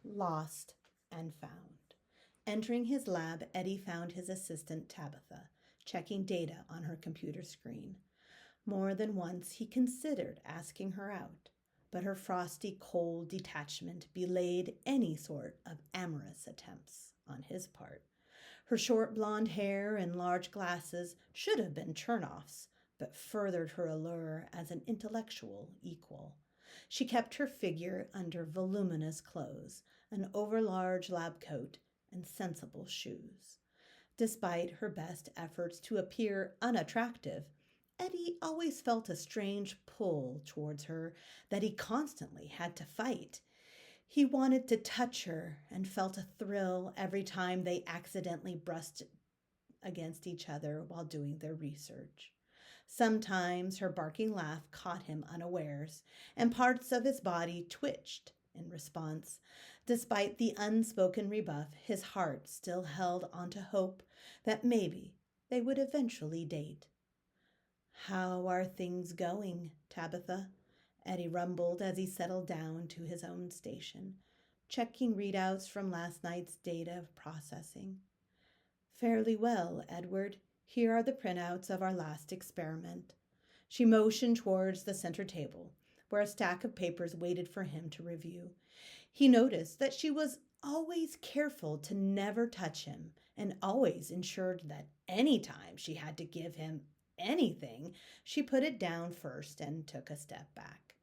Lost and Found. Entering his lab, Eddie found his assistant Tabitha checking data on her computer screen. More than once he considered asking her out, but her frosty, cold detachment belied any sort of amorous attempts on his part. Her short blonde hair and large glasses should have been turn-offs, but furthered her allure as an intellectual equal. She kept her figure under voluminous clothes, an overlarge lab coat, and sensible shoes. Despite her best efforts to appear unattractive, Eddie always felt a strange pull towards her that he constantly had to fight. He wanted to touch her and felt a thrill every time they accidentally brushed against each other while doing their research. Sometimes her barking laugh caught him unawares, and parts of his body twitched in response. Despite the unspoken rebuff, his heart still held onto hope that maybe they would eventually date. "How are things going, Tabitha?" Eddie rumbled as he settled down to his own station, checking readouts from last night's data processing. "Fairly well, Edward. Here are the printouts of our last experiment." She motioned towards the center table, where a stack of papers waited for him to review. He noticed that she was always careful to never touch him and always ensured that any time she had to give him anything, she put it down first and took a step back.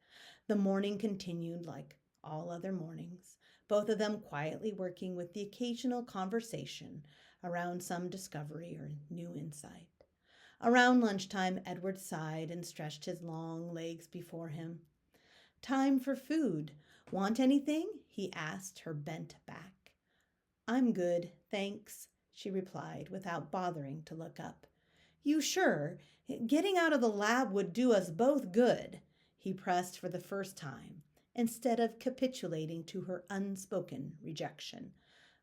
The morning continued like all other mornings, both of them quietly working with the occasional conversation around some discovery or new insight. Around lunchtime, Edward sighed and stretched his long legs before him. "Time for food. Want anything?" he asked her bent back. "I'm good, thanks," she replied without bothering to look up. "You sure? Getting out of the lab would do us both good," he pressed for the first time, instead of capitulating to her unspoken rejection.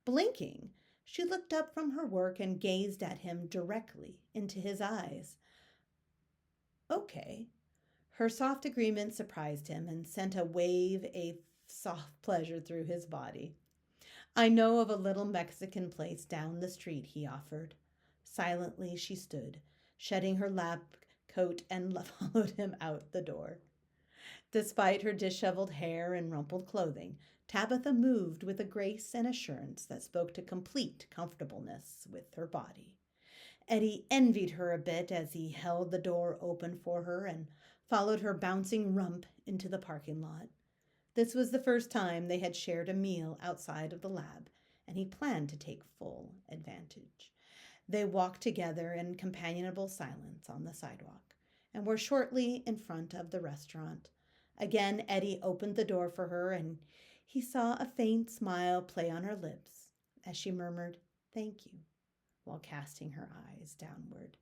Blinking, she looked up from her work and gazed at him directly into his eyes. "Okay." Her soft agreement surprised him and sent a wave of soft pleasure through his body. "I know of a little Mexican place down the street," he offered. Silently she stood, shedding her lab coat, and followed him out the door. Despite her disheveled hair and rumpled clothing, Tabitha moved with a grace and assurance that spoke to complete comfortableness with her body. Eddie envied her a bit as he held the door open for her and followed her bouncing rump into the parking lot. This was the first time they had shared a meal outside of the lab, and he planned to take full advantage. They walked together in companionable silence on the sidewalk and were shortly in front of the restaurant. Again, Eddie opened the door for her, and he saw a faint smile play on her lips as she murmured, "Thank you," while casting her eyes downward.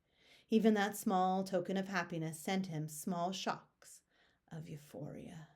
Even that small token of happiness sent him small shocks of euphoria.